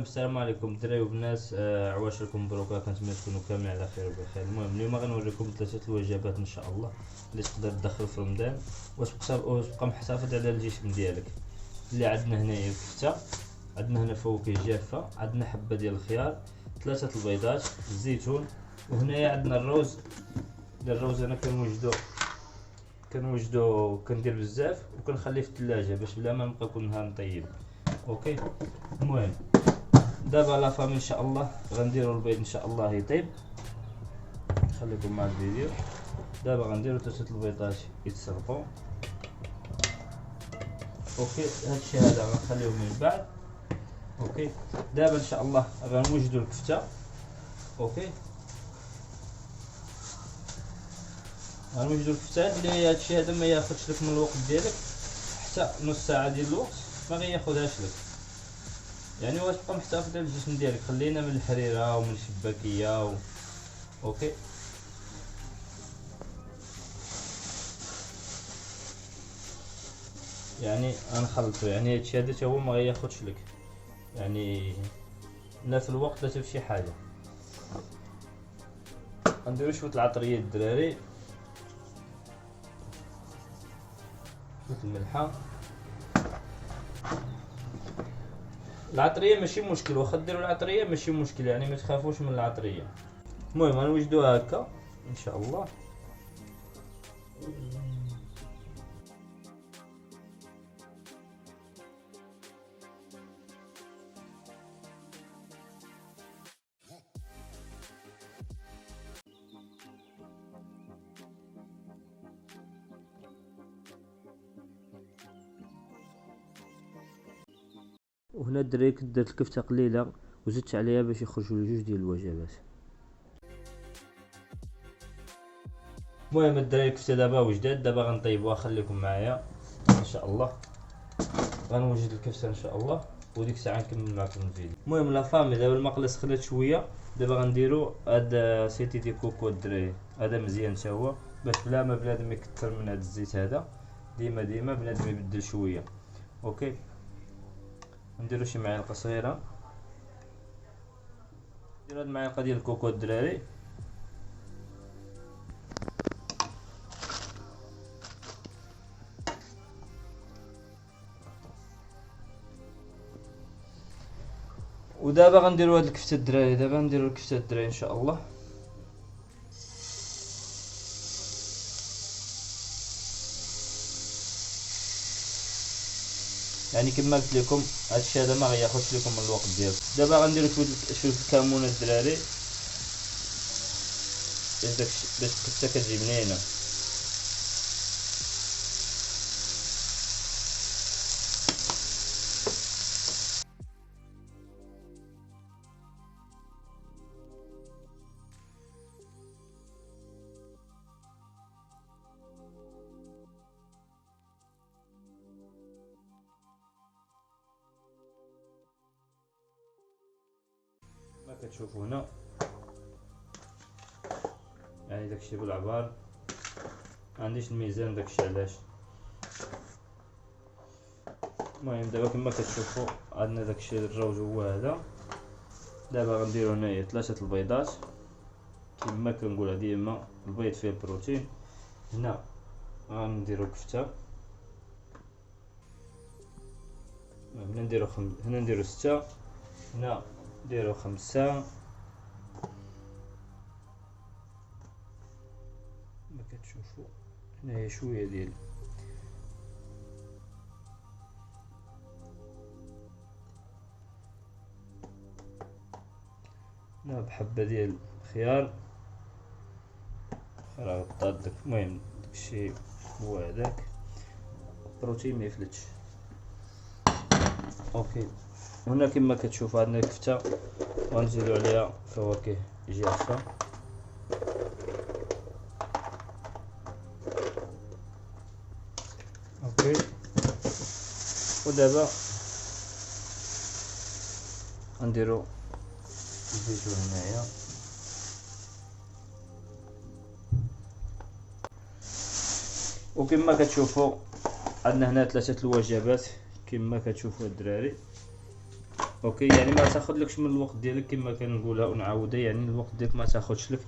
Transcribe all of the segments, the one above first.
السلام عليكم الدراري وبنات، عواشركم مبروكه. كنتمنى تكونوا كاملين على خير وبخير. المهم اليوم غنوريكم ثلاثه الوجبات ان شاء الله اللي تقدر تدخل في رمضان وتبقى محتفظ على الجسم ديالك. اللي عندنا هنايا الكفته، عندنا هنا فواكه جافه، عندنا حبه ديال الخيار، ثلاثه البيضات، الزيتون، وهنايا عندنا الروز. الروز انا كنوجدو كندير بزاف وكنخليه في الثلاجه باش بلا ما نبقى كل نهار نطيب. اوكي. المهم دابا لا فامي ان شاء الله غنديروا البيض ان شاء الله يطيب. خليكم مع الفيديو. دابا غنديروا ثلاثه البيضات يتسلقوا. اوكي، هادشي هذا غنخليوه من بعد. اوكي، دابا ان شاء الله غنوجدوا الكفته. اوكي، غنوجدوا الكفته اللي هادشي هذا ما ياخذش لك من الوقت ديالك، حتى نص ساعه ديال الوقت ما غياخذهاش لك. يعني واش تبقى محتفظ على الجسم ديالك. خلينا من الحريره ومن الشباكيه اوكي. يعني غنخلطو، يعني هادشي هذا تا هو ما غياخذش لك، يعني لا في الوقت لا في شي حاجه. غنديرو شويه العطريه الدراري، شويه الملحه. العطريه ماشي مشكل، واخا ديروا العطريه ماشي مشكل، يعني ما تخافوش من العطريه. المهم غنوجدوها هكا ان شاء الله. وهنا الدراري درت الكفته قليله وزدت عليها باش يخرجوا لي جوج ديال الوجبات. المهم الدراري الكفته دابا وجدات، دابا غنطيبوها. خليكم معايا ان شاء الله. غنوجد الكفته ان شاء الله وديك الساعه نكمل معكم الفيديو. المهم لا فامي دابا المقله سخنات شويه. دابا غنديرو هاد سيتي دي كوكو الدراري، هذا مزيان حتى هو باش بلا ما بنادم يكثر من هاد الزيت هذا. ديما بنادم يبدل شويه. اوكي، نديرو شي معلقه صغيره. نديرو هاد المعلقه ديال الكوكو الدراري. ودابا غنديرو هاد الكفته الدراري. دابا نديرو الكفته الدراري ان شاء الله. يعني كما قلت لكم هادشي هذا ما غياخذش لكم من الوقت ديالكم. دابا غنديرو شويه الكمون الدراري باش الكفته كتجي بنينه. ما كتشوفوا هنا يعني داكشي بالعبار. ما عنديش الميزان داكشي علاش. المهم دابا كما كتشوفوا عندنا داكشي الروز هو هذا. دابا غنديرو هنايا ثلاثه البيضات. كما كنقولها ديما البيض فيه البروتين. هنا غنديرو كفته. هنا نديرو 6، هنا نديرو 5. ما كتشوفوا هنايا شويه ديال هنا بحبه ديال الخيار. راه غطات لك. المهم داكشي هو هذاك البروتين ما يفلتش. اوكي، هنا كما كتشوفوا عندنا الكفته وغنزيدو عليها فواكه جافه. اوكي، ودابا غنديرو الزيتون هنايا. وكما كتشوفوا عندنا هنا ثلاثه الوجبات كما كتشوفوا الدراري. اوكي، يعني ما تاخذلكش من الوقت ديالك كما كنقولها ونعاودها، يعني الوقت ديالك ما تاخذش لك،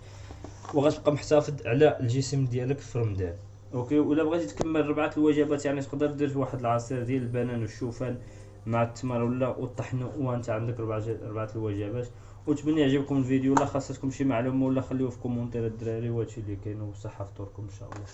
وغتبقى محتفظ على الجسم ديالك في رمضان. اوكي، ولا بغيتي تكمل 4 الوجبات يعني تقدر دير واحد العصير ديال البنان والشوفان مع التمر ولا والطحن، وانت عندك 4 الوجبات. وتمنى يعجبكم الفيديو، ولا خاصتكم شي معلومه ولا خليوه في كومونتير الدراري، وهادشي اللي كاين، وصحه فطوركم ان شاء الله.